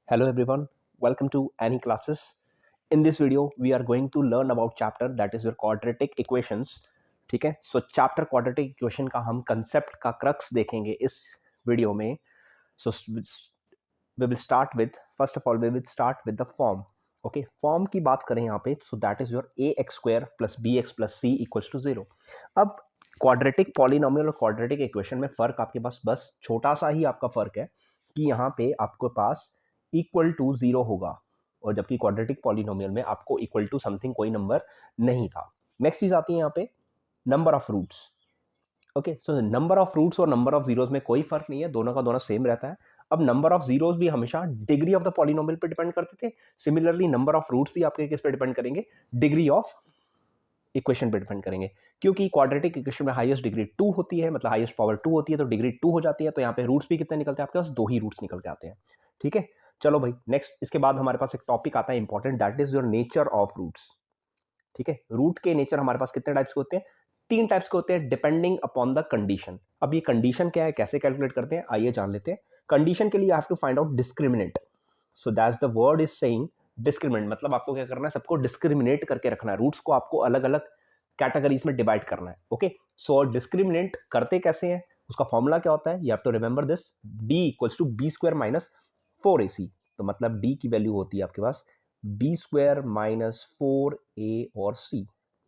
Hello everyone, welcome to Any Classes. In this video, we are going to learn about chapter that is your quadratic equations. ठीक है, सो chapter quadratic equation का हम concept का crux देखेंगे इस video में. So we will start with first of all we will start with the form. Okay, form की बात करें यहाँ पे, so that is your a x square plus b x plus c equals to 0. अब quadratic polynomial और quadratic equation में फ़र्क आपके पास बस छोटा सा ही आपका फ़र्क है कि यहाँ पे आपके पास इक्वल टू 0 होगा, और जबकि क्वाड्रेटिक पॉलिनोमियल में आपको इक्वल टू समथिंग कोई नंबर नहीं था. नेक्स्ट चीज आती है यहाँ पे number of roots. Okay, so number of roots और नंबर ऑफ जीरोस में कोई फर्क नहीं है, दोनों का दोनों सेम रहता है. अब नंबर ऑफ जीरोस भी हमेशा डिग्री ऑफ द पॉलिनोमियल पे डिपेंड करते थे. सिमिलरली नंबर ऑफ रूट्स भी आपके किस पे डिपेंड करेंगे? डिग्री ऑफ इक्वेशन पे डिपेंड करेंगे, क्योंकि क्वाड्रेटिक इक्वेशन में हाईएस्ट डिग्री 2 होती है, मतलब हाईएस्ट पावर 2 होती है, तो डिग्री 2 हो जाती है. तो यहाँ पे रूट्स भी कितने निकलते हैं आपके पास? 2 ही रूट्स निकल के आते हैं. ठीक है, चलो भाई नेक्स्ट. इसके बाद हमारे पास एक टॉपिक आता है important, that is your nature of roots. ठीक है, रूट के नेचर हमारे पास कितने टाइप्स के होते हैं? 3 टाइप्स के होते हैं, डिपेंडिंग अपॉन द कंडीशन. अब ये कंडीशन क्या है, कैसे कैलकुलेट करते हैं, आइए जान लेते हैं. कंडीशन के लिए I have to find out discriminant. So that's the word is saying discriminant, मतलब आपको क्या करना है, सबको डिस्क्रिमिनेट करके रखना है. रूट्स को आपको अलग अलग कैटेगरीज में डिवाइड करना है. ओके, सो डिस्क्रिमिनेट करते कैसे हैं, उसका फॉर्मूला क्या होता है, you have to remember this. D equals to b square minus 4ac. तो मतलब d की वैल्यू होती है आपके पास बी स्क्वायर माइनस 4a और c.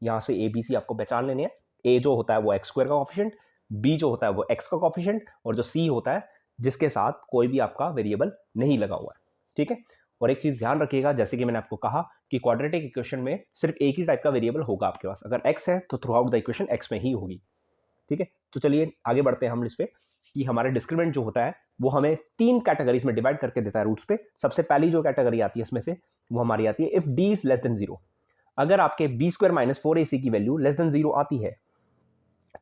यहाँ से a b c आपको पहचान लेने हैं. a जो होता है वो एक्स स्क्वायर का कॉफिशिएंट, b जो होता है वो x का कॉफिशिएंट, और जो c होता है जिसके साथ कोई भी आपका वेरिएबल नहीं लगा हुआ है. ठीक है, और एक चीज ध्यान रखिएगा, जैसे कि मैंने आपको कहा कि क्वाड्रेटिक इक्वेशन में सिर्फ एक ही टाइप का वेरिएबल होगा आपके पास. अगर x है तो through out the equation x में ही होगी. ठीक है, तो चलिए आगे बढ़ते हैं हम इस पे कि हमारे डिस्क्रिमिनेंट जो होता है वो हमें 3 कैटेगरीज में डिवाइड करके देता है रूट्स पे. सबसे पहली जो कैटेगरी आती है इसमें से वो हमारी आती है if D is less than 0. अगर आपके बी स्क्वायर माइनस 4ac की वैल्यू लेस देन 0 आती है,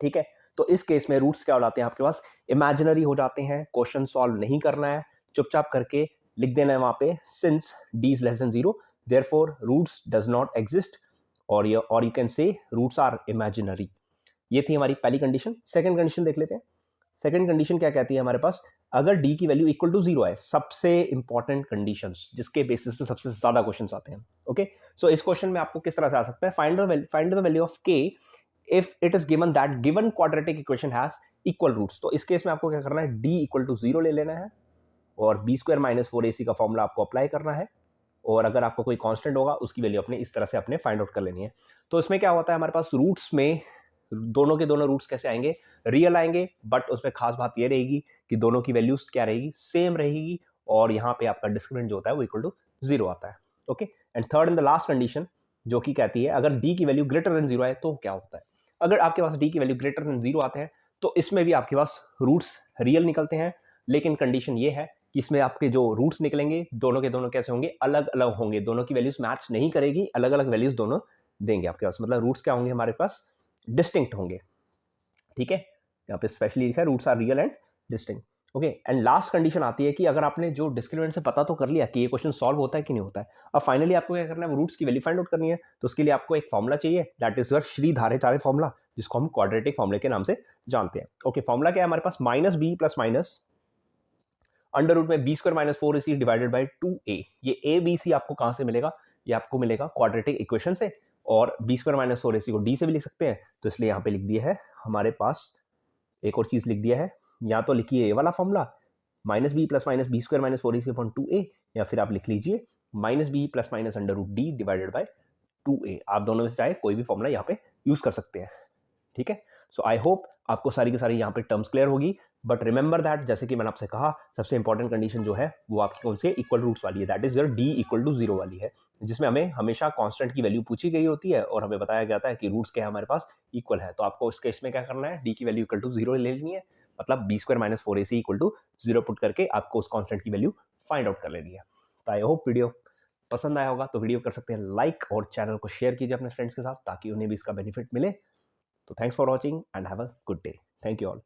ठीक है, तो इस केस में रूट्स क्या हो जाते हैं आपके पास? इमेजिनरी हो जाते हैं. क्वेश्चन सॉल्व नहीं करना है, चुपचाप करके लिख देना है वहां पे since D is less than 0 therefore roots does not exist, और you can say roots are imaginary. ये थी हमारी पहली कंडीशन. सेकंड कंडीशन देख लेते हैं. सेकंड कंडीशन क्या कहती है हमारे पास? अगर डी की वैल्यू इक्वल टू 0 है, सबसे इंपॉर्टेंट कंडीशंस जिसके बेसिस पे सबसे ज्यादा क्वेश्चंस आते हैं. ओके, सो इस क्वेश्चन में आपको किस तरह से आ सकता है? Find the value of k if it is given that given quadratic equation has equal roots. तो इस केस में आपको क्या करना है? डी इक्वल टू 0 ले लेना है, और बी स्क्वायर माइनस 4ac का फॉर्मूला आपको अप्लाई करना है, और अगर आपको कोई कांस्टेंट होगा उसकी वैल्यू अपने इस तरह से अपने फाइंड आउट कर लेनी है. तो इसमें क्या होता है हमारे पास? रूट्स में दोनों के दोनों रूट्स कैसे आएंगे? रियल आएंगे, बट उसमें खास बात ये रहेगी कि दोनों की वैल्यूज क्या रहेगी? सेम रहेगी, और यहाँ पे आपका डिस्क्रिमिनेंट जो होता है वो इक्वल टू 0 आता है. Okay, and third and the last condition जो कि कहती है अगर डी की वैल्यू ग्रेटर देन 0 है तो क्या होता है? अगर आपके पास डी की वैल्यू ग्रेटर देन 0 आते हैं तो इसमें भी आपके पास रूट्स रियल निकलते हैं, लेकिन कंडीशन ये है कि इसमें आपके जो रूट्स निकलेंगे दोनों के दोनों कैसे होंगे? अलग अलग होंगे. दोनों की वैल्यूज मैच नहीं करेगी, अलग अलग वैल्यूज दोनों देंगे आपके पास. मतलब रूट्स क्या होंगे हमारे पास? डिस्टिंक्ट होंगे. ठीक है, यहाँ पे स्पेशली लिखा है roots are real and distinct. Okay, and last condition आती है कि अगर आपने जो डिस्क्रिमिनेंट से पता तो कर लिया कि ये क्वेश्चन सॉल्व होता है कि नहीं होता है, अब फाइनली आपको क्या करना है? रूट्स की वैल्यू फाइंड आउट करनी है. तो उसके लिए आपको एक फॉर्मूला चाहिए, दैट इज योर श्रीधारेचार्य फॉर्मूला, जिसको हम क्वाड्रेटिक फॉर्मूले के नाम से जानते हैं. ओके, फॉर्मूला क्या है हमारे पास? Minus b plus minus under root में b square minus 4ac divided by 2a. ये ए बी सी आपको कहां से मिलेगा? ये आपको मिलेगा क्वाड्रेटिक इक्वेशन से, और बी स्क्वायर माइनस 4ac को डी से भी लिख सकते हैं, तो इसलिए यहाँ पे लिख दिया है हमारे पास. एक और चीज लिख दिया है, या तो लिखिए ए वाला formula minus b plus minus b square minus 4ac upon 2a, या फिर आप लिख लीजिए minus b plus minus under root D divided by 2a. आप दोनों में से चाहे कोई भी फॉर्मूला यहाँ पे यूज कर सकते हैं. ठीक है, सो आई होप आपको सारी की सारी यहाँ पे टर्म्स क्लियर होगी. बट रिमेंबर दैट, जैसे कि मैंने आपसे कहा, सबसे इंपॉर्टेंट कंडीशन जो है वो आपकी कौन सी है? इक्वल रूट्स वाली है, that is your D equal to 0 वाली है, जिसमें हमें हमेशा कांस्टेंट की वैल्यू पूछी गई होती है और हमें बताया जाता है कि रूट्स क्या है हमारे पास? इक्वल है. तो आपको इस केस में क्या करना है? डी की वैल्यू इक्वल टू 0 ले लेनी है, मतलब b square minus 4ac equal to 0 put करके आपको उस कांस्टेंट की वैल्यू फाइंड आउट कर लेनी है. तो आई होप वीडियो पसंद आया होगा. तो वीडियो कर सकते हैं लाइक, और चैनल को शेयर कीजिए अपने फ्रेंड्स के साथ ताकि उन्हें भी इसका बेनिफिट मिले. So thanks for watching and have a good day. Thank you all.